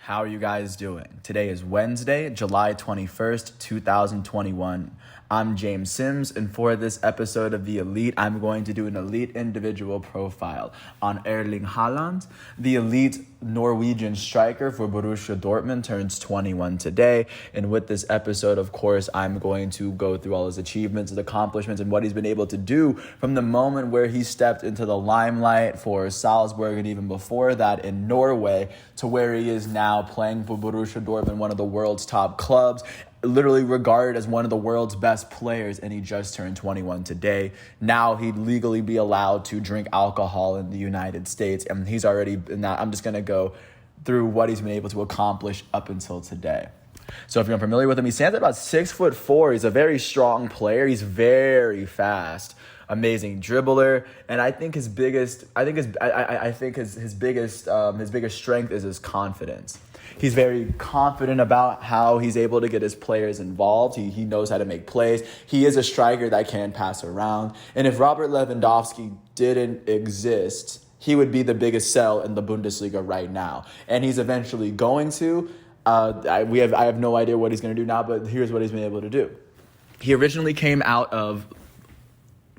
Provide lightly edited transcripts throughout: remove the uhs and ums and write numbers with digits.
How are you guys doing? Today is Wednesday, July 21st, 2021. I'm James Sims, and for this episode of The Elite, I'm going to do an elite individual profile on Erling Haaland. The elite Norwegian striker for Borussia Dortmund turns 21 today, and with this episode, of course, I'm going to go through all his achievements, his accomplishments, and what he's been able to do from the moment where he stepped into the limelight for Salzburg and even before that in Norway to where he is now playing for Borussia Dortmund, one of the world's top clubs, literally regarded as one of the world's best players, and he just turned 21 today. Now he'd legally be allowed to drink alcohol in the United States, and he's already been that. I'm just going to go through what he's been able to accomplish up until today. So if you're unfamiliar with him, he stands at about 6'4". He's a very strong player. He's very fast. Amazing dribbler, and I think his biggest strength is his confidence. He's very confident about how he's able to get his players involved. He knows how to make plays. He is a striker that can pass around. And if Robert Lewandowski didn't exist, he would be the biggest sell in the Bundesliga right now. And he's eventually going to. I have no idea what he's going to do now, but here's what he's been able to do. He originally came out of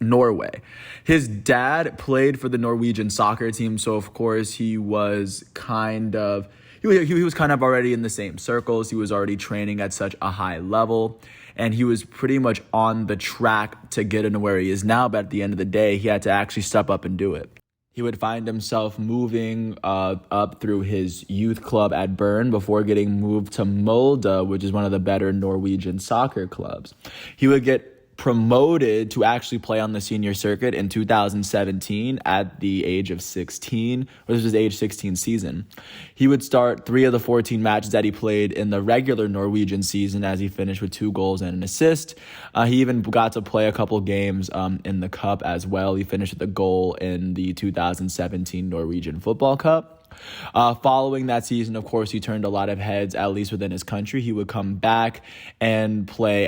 Norway. His dad played for the Norwegian soccer team, so of course he was kind of already in the same circles. He was already training at such a high level, and he was pretty much on the track to get into where he is now, but at the end of the day, he had to actually step up and do it. He would find himself moving up through his youth club at Bern before getting moved to Molde, which is one of the better Norwegian soccer clubs. He would get promoted to actually play on the senior circuit in 2017 at the age of 16, or this was his age 16 season. He would start 3 of the 14 matches that he played in the regular Norwegian season as he finished with 2 goals and an assist. He even got to play a couple games in the cup as well. He finished with a goal in the 2017 Norwegian Football Cup. Following that season, of course, he turned a lot of heads, at least within his country. He would come back and play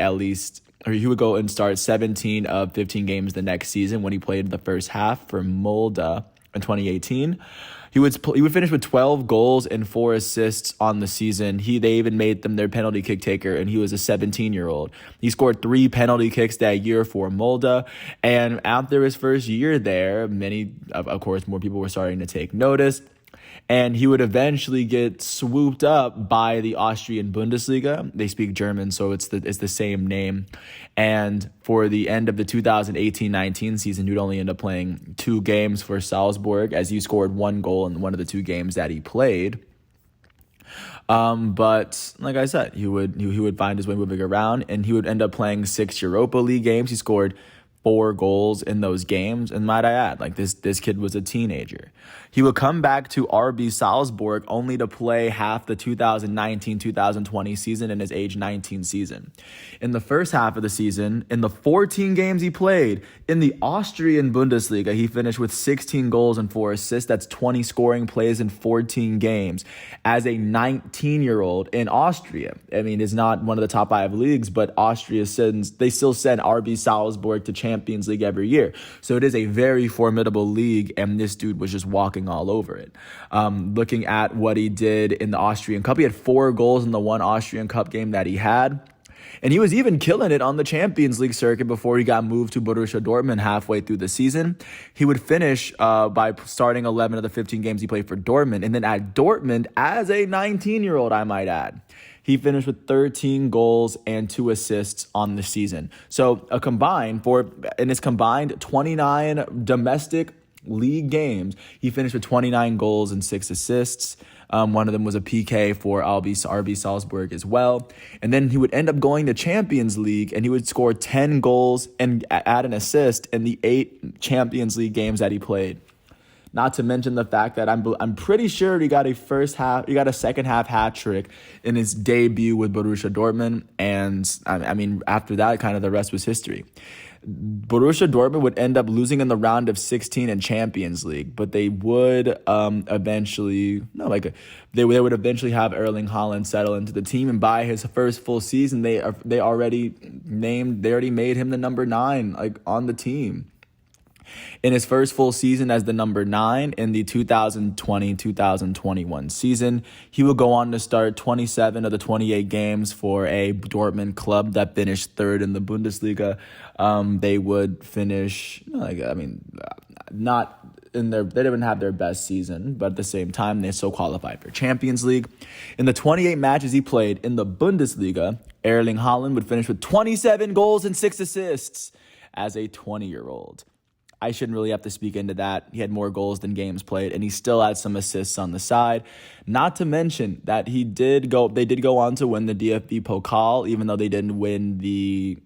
he would go and start 17 of 15 games the next season when he played the first half for Molde in 2018. He would finish with 12 goals and 4 assists on the season. They even made them their penalty kick taker, and he was a 17-year-old. He scored 3 penalty kicks that year for Molde, and after his first year there, of course, more people were starting to take notice. And he would eventually get swooped up by the Austrian Bundesliga. They speak German, so it's the same name. And for the end of the 2018-19 season, he would only end up playing 2 games for Salzburg, as he scored 1 goal in one of the 2 games that he played. But like I said, he would find his way moving around, and he would end up playing 6 Europa League games. He scored 4 goals in those games, and might I add, this kid was a teenager. He would come back to RB Salzburg only to play half the 2019-2020 season in his age 19 season. In the first half of the season, in the 14 games he played in the Austrian Bundesliga, he finished with 16 goals and 4 assists. That's 20 scoring plays in 14 games as a 19-year-old in Austria. I mean, it's not one of the top 5 leagues, but Austria still send RB Salzburg to Champions League every year. So it is a very formidable league, and this dude was just walking all over it. Looking at what he did in the Austrian Cup, he had 4 goals in the 1 Austrian Cup game that he had. And he was even killing it on the Champions League circuit before he got moved to Borussia Dortmund halfway through the season. He would finish by starting 11 of the 15 games he played for Dortmund. And then at Dortmund, as a 19-year-old, I might add, he finished with 13 goals and 2 assists on the season. So in his combined 29 domestic league games, he finished with 29 goals and 6 assists. One of them was a PK for RB Salzburg as well. And then he would end up going to Champions League, and he would score 10 goals and add an assist in the 8 Champions League games that he played. Not to mention the fact that I'm pretty sure he got a second half hat trick in his debut with Borussia Dortmund, and I mean after that, kind of the rest was history. Borussia Dortmund would end up losing in the round of 16 in Champions League, but they would eventually have Erling Haaland settle into the team, and by his first full season, they already made him the number 9 on the team. In his first full season as the number 9 in the 2020-2021 season, he would go on to start 27 of the 28 games for a Dortmund club that finished third in the Bundesliga. They would finish, not in they didn't have their best season, but at the same time, they still qualified for Champions League. In the 28 matches he played in the Bundesliga, Erling Haaland would finish with 27 goals and 6 assists as a 20-year-old. I shouldn't really have to speak into that. He had more goals than games played, and he still had some assists on the side. Not to mention that they did go on to win the DFB Pokal, even though they didn't win the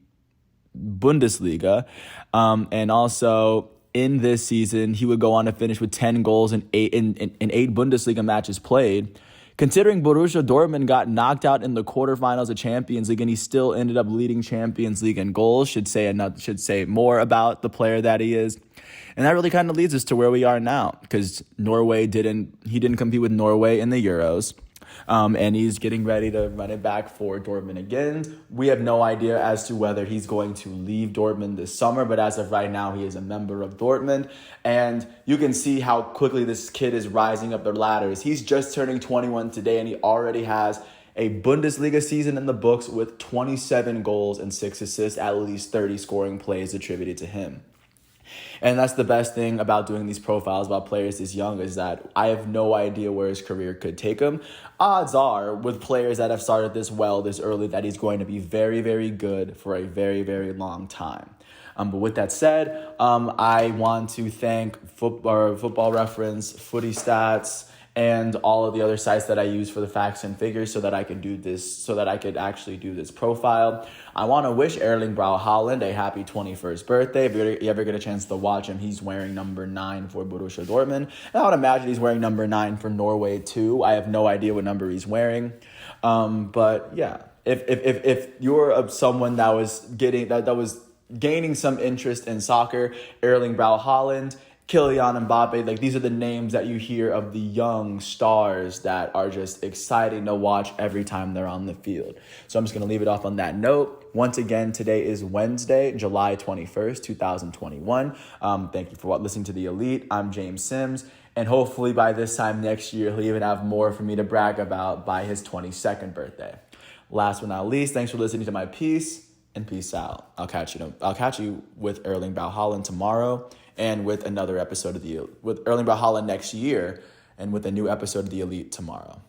Bundesliga. And also, in this season, he would go on to finish with 10 goals in eight Bundesliga matches played. Considering Borussia Dortmund got knocked out in the quarterfinals of Champions League and he still ended up leading Champions League in goals, should say more about the player that he is. And that really kind of leads us to where we are now, because he didn't compete with Norway in the Euros. And he's getting ready to run it back for Dortmund again. We have no idea as to whether he's going to leave Dortmund this summer, but as of right now, he is a member of Dortmund. And you can see how quickly this kid is rising up the ladders. He's just turning 21 today, and he already has a Bundesliga season in the books with 27 goals and 6 assists, at least 30 scoring plays attributed to him. And that's the best thing about doing these profiles about players this young, is that I have no idea where his career could take him. Odds are, with players that have started this well this early, that he's going to be very, very good for a very, very long time. But with that said, I want to thank Football Reference, Footy Stats, and all of the other sites that I use for the facts and figures so that I could actually do this profile. I want to wish Erling Braut Haaland a happy 21st birthday. If you ever get a chance to watch him, he's wearing number 9 for Borussia Dortmund. And I would imagine he's wearing number 9 for Norway too. I have no idea what number he's wearing. But yeah, if you're someone that was gaining some interest in soccer, Erling Braut Haaland, Kylian Mbappe, these are the names that you hear of the young stars that are just exciting to watch every time they're on the field. So I'm just going to leave it off on that note. Once again, today is Wednesday, July 21st, 2021. Thank you for listening to The Elite. I'm James Sims, and hopefully by this time next year, he'll even have more for me to brag about by his 22nd birthday. Last but not least, thanks for listening to my piece, and peace out. I'll catch you with Erling Braut Haaland tomorrow, and with another episode with Erling Braut Haaland next year, and with a new episode of The Elite tomorrow.